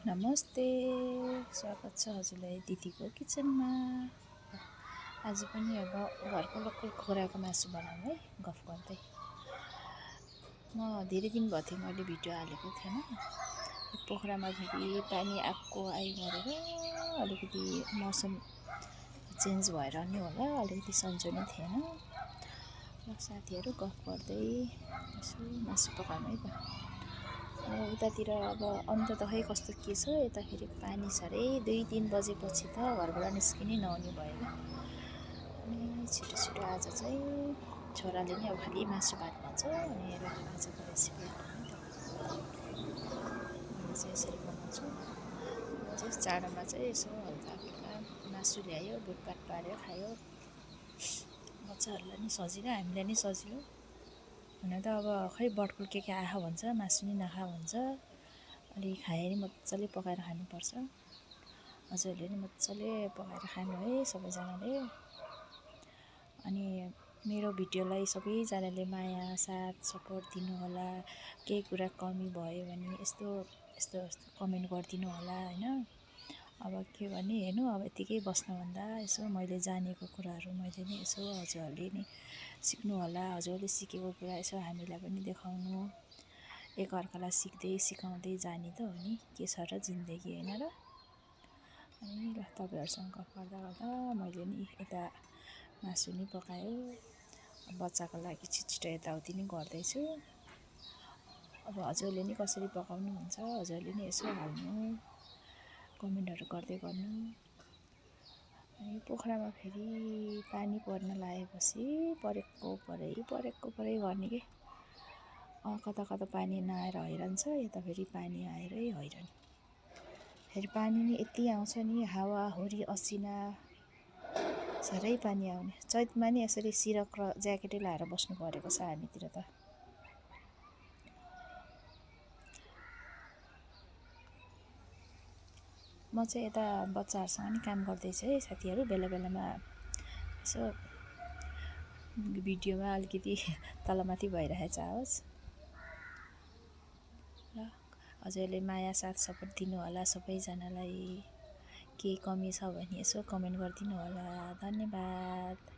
नमस्ते, स्वागत छ हजुरलाई दिदीको किचनमा। आज पनि अब घरको लोकल कुखुराको मासु बनाऊँ है, गफ गर्दै। म धेरै दिन भयो थियो मैले भिडियो हालेको थिएन। पोखरामा फेरि पानी आएको गरेर अलिकति मौसम चेन्ज भएर नि होला, अलिकति सन्चो नै थिएन। र साथीहरू गफ गर्दै यसो मासु पकाउँ है त। उतातिर अब अन्त त खै कस्तो के छ, यता फेरि पानी छ अरे 2-3 बजेपछि त घरबाट निस्किनै नहुने भयो क्या। अनि छिटो छिटो आज चाहिँ छोराले नि अब खालि मासु भात भन्छ, अनि ल आजको रेसिपी हेरौँ है त। मैले चाहिँ यसरी बनाउँछु। चाहिँ चाडोमा चाहिँ यसो हल्का फुल्का मासु ल्यायो, बुटपाट पारेर खायो। बच्चाहरूलाई नि सजिलो, हामीलाई नि सजिलो। हुन त अब खै बर्डकुल के आँखा भन्छ, मासु नि नखा भन्छ। अलि खाए नि मजाले पकाएर खानुपर्छ। हजुरहरूले नि मजाले पकाएर खानु है सबैजनाले। अनि मेरो भिडियोलाई सबैजनाले माया साथ सपोर्ट दिनुहोला। केही कुरा कमी भयो भने यस्तो कमेन्ट गरिदिनु होला होइन। अब के भने हेर्नु, अब यतिकै बस्नुभन्दा यसो मैले जानेको कुराहरू मैले नि यसो हजुरहरूले नि सिक्नु होला। हजुरहरूले सिकेको कुरा यसो हामीलाई पनि देखाउनु। एकअर्कालाई सिक्दै सिकाउँदै जाने त हो नि, के छ र जिन्दगी होइन र। अनि ल तपाईँहरूसँग गफ गर्दा गर्दा मैले नि यता मासु नि पकायो, बच्चाको लागि छिटो यताउति नि गर्दैछु। अब हजुरले नि कसरी पकाउनुहुन्छ, हजुरले नि यसो हाल्नु, कमेन्टहरू गर्दै गर्नु। अनि पोखरामा फेरि पानी पर्न लागेपछि परेको गर्ने के। कता कता पानी नआएर हैरान छ, यता फेरि पानी आएरै हैरान। फेरि पानी नि यति आउँछ नि, हावाहुरी असिना साह्रै पानी आउने। चैतमा नि यसरी सिरक र ज्याकेटै लाएर बस्नु परेको छ हामीतिर त। म चाहिँ यता बच्चाहरूसँग नि काम गर्दैछु है साथीहरू। बेला बेलामा यसो भिडियोमा अलिकति तलमाथि भइरहेको छ आवाज। ल हजुरहरूले माया साथ सपोर्ट दिनु होला सबैजनालाई। केही कमी छ भने यसो कमेन्ट गरिदिनु होला। धन्यवाद।